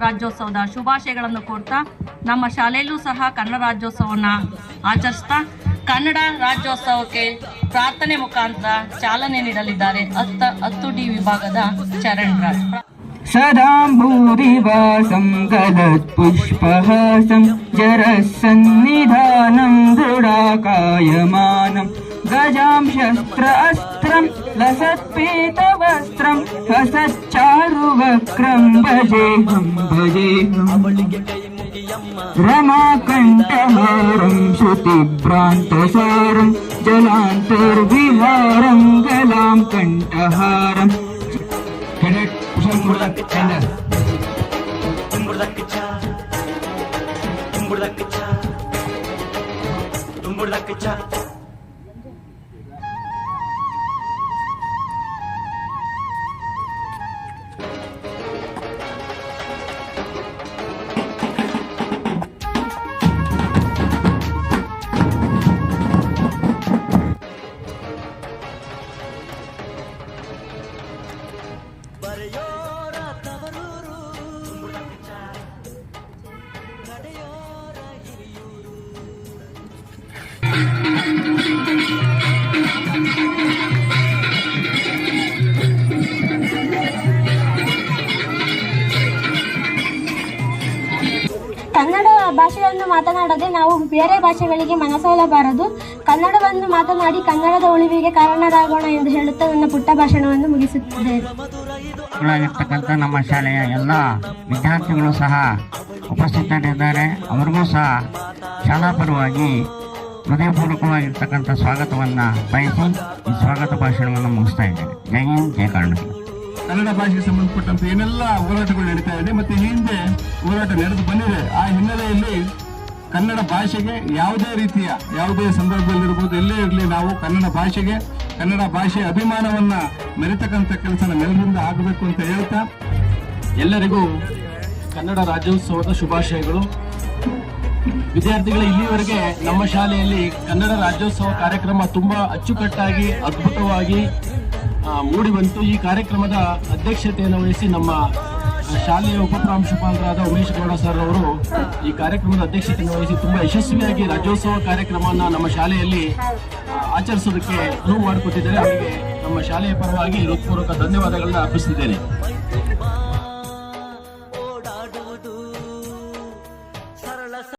ರಾಜ್ಯೋತ್ಸವದ ಶುಭಾಶಯಗಳನ್ನು ಕೋರ್ತಾ ನಮ್ಮ ಶಾಲೆಯಲ್ಲೂ ಸಹ ಕನ್ನಡ ರಾಜ್ಯೋತ್ಸವವನ್ನು ಆಚರಿಸ್ತಾ ಕನ್ನಡ ರಾಜ್ಯೋತ್ಸವಕ್ಕೆ ಪ್ರಾರ್ಥನೆ ಮುಖಾಂತರ ಚಾಲನೆ ನೀಡಲಿದ್ದಾರೆ 10ಡಿ ವಿಭಾಗದ ಚರಣ್ ರಾಜ್. ಸದಾಂಬೂರಿವಾಸಂ ಗಲತ್ಪುಷ್ಪಹಾಸಂ ಜರಸನ್ನಿಧಾನಂ ದೃಢಾಕಾಯಮಾನಂ ಗಜಾಂ ಶಸ್ತ್ರ ಅಸ್ತ್ರಂ ಲಸತ್ಪೀತವಸ್ತ್ರಂ ಹಸಚ್ಚಾರುವಕ್ರಂ ಭಜೇಹಂ ಭಜೇಹಂ ರಮಾಕಂಠಹಾರಂ ಶ್ರುತಿಭ್ರಾಂತಸಾರಂ ಜಲಾಂತರ್ವಿಹಾರಂ ಗಲಾಂ ಕಂಠಹಾರಂ. ಕನ್ನಡ ಭಾಷೆಯನ್ನು ಮಾತನಾಡದೆ ನಾವು ಬೇರೆ ಭಾಷೆಗಳಿಗೆ ಮನಸೋಲಬಾರದು. ಕನ್ನಡವನ್ನು ಮಾತನಾಡಿ ಕನ್ನಡದ ಉಳಿವಿಗೆ ಕಾರಣರಾಗೋಣ ಎಂದು ಹೇಳುತ್ತಾ ನನ್ನ ಪುಟ್ಟ ಭಾಷಣವನ್ನು ಮುಗಿಸುತ್ತಿದ್ದೇನೆ. ನಮ್ಮ ಶಾಲೆಯ ಎಲ್ಲ ವಿದ್ಯಾರ್ಥಿಗಳು ಸಹ ಉಪಸ್ಥಿತರಿದ್ದಾರೆ. ಅವರಿಗೂ ಸಹ ಶಾಲಾ ಪರವಾಗಿ ಹೃದಯಪೂರ್ವಕವಾಗಿರ್ತಕ್ಕಂಥ ಸ್ವಾಗತವನ್ನು ಬಯಸಿ ಈ ಸ್ವಾಗತ ಭಾಷಣವನ್ನು ಮುಗಿಸ್ತಾ ಇದ್ದೇನೆ. ಜೈ ಹಿಂದ್, ಜೈ ಕರ್ನಾಟಕ. ಕನ್ನಡ ಭಾಷೆಗೆ ಸಂಬಂಧಪಟ್ಟಂತೆ ಏನೆಲ್ಲ ಹೋರಾಟಗಳು ನಡೀತಾ ಇದೆ ಮತ್ತು ಹಿಂದೆ ಹೋರಾಟ ನಡೆದು ಬಂದಿದೆ. ಆ ಹಿನ್ನೆಲೆಯಲ್ಲಿ ಕನ್ನಡ ಭಾಷೆಗೆ ಯಾವುದೇ ಸಂದರ್ಭದಲ್ಲಿರ್ಬೋದು, ಎಲ್ಲೇ ಇರಲಿ, ನಾವು ಕನ್ನಡ ಭಾಷೆಯ ಅಭಿಮಾನವನ್ನು ಮೆರೆತಕ್ಕಂಥ ಕೆಲಸನ ನೆಲದಿಂದ ಆಗಬೇಕು ಅಂತ ಹೇಳ್ತಾ ಎಲ್ಲರಿಗೂ ಕನ್ನಡ ರಾಜ್ಯೋತ್ಸವದ ಶುಭಾಶಯಗಳು. ವಿದ್ಯಾರ್ಥಿಗಳು, ಇಲ್ಲಿವರೆಗೆ ನಮ್ಮ ಶಾಲೆಯಲ್ಲಿ ಕನ್ನಡ ರಾಜ್ಯೋತ್ಸವ ಕಾರ್ಯಕ್ರಮ ತುಂಬ ಅಚ್ಚುಕಟ್ಟಾಗಿ ಅದ್ಭುತವಾಗಿ ಮೂಡಿ ಬಂತು. ಈ ಕಾರ್ಯಕ್ರಮದ ಅಧ್ಯಕ್ಷತೆಯನ್ನು ವಹಿಸಿ ನಮ್ಮ ಶಾಲೆಯ ಉಪಪ್ರಾಂಶುಪಾಲರಾದ ಉಮೇಶ್ ಗೌಡ ಸರ್ ಅವರು ಈ ಕಾರ್ಯಕ್ರಮದ ಅಧ್ಯಕ್ಷತೆಯನ್ನು ವಹಿಸಿ ತುಂಬ ಯಶಸ್ವಿಯಾಗಿ ರಾಜ್ಯೋತ್ಸವ ಕಾರ್ಯಕ್ರಮವನ್ನು ನಮ್ಮ ಶಾಲೆಯಲ್ಲಿ ಆಚರಿಸೋದಕ್ಕೆ ಅನುವು ಮಾಡಿಕೊಟ್ಟಿದ್ದಾರೆ. ಅವರಿಗೆ ನಮ್ಮ ಶಾಲೆಯ ಪರವಾಗಿ ಹೃತ್ಪೂರ್ವಕ ಧನ್ಯವಾದಗಳನ್ನ ಅರ್ಪಿಸುತ್ತಿದ್ದೇನೆ.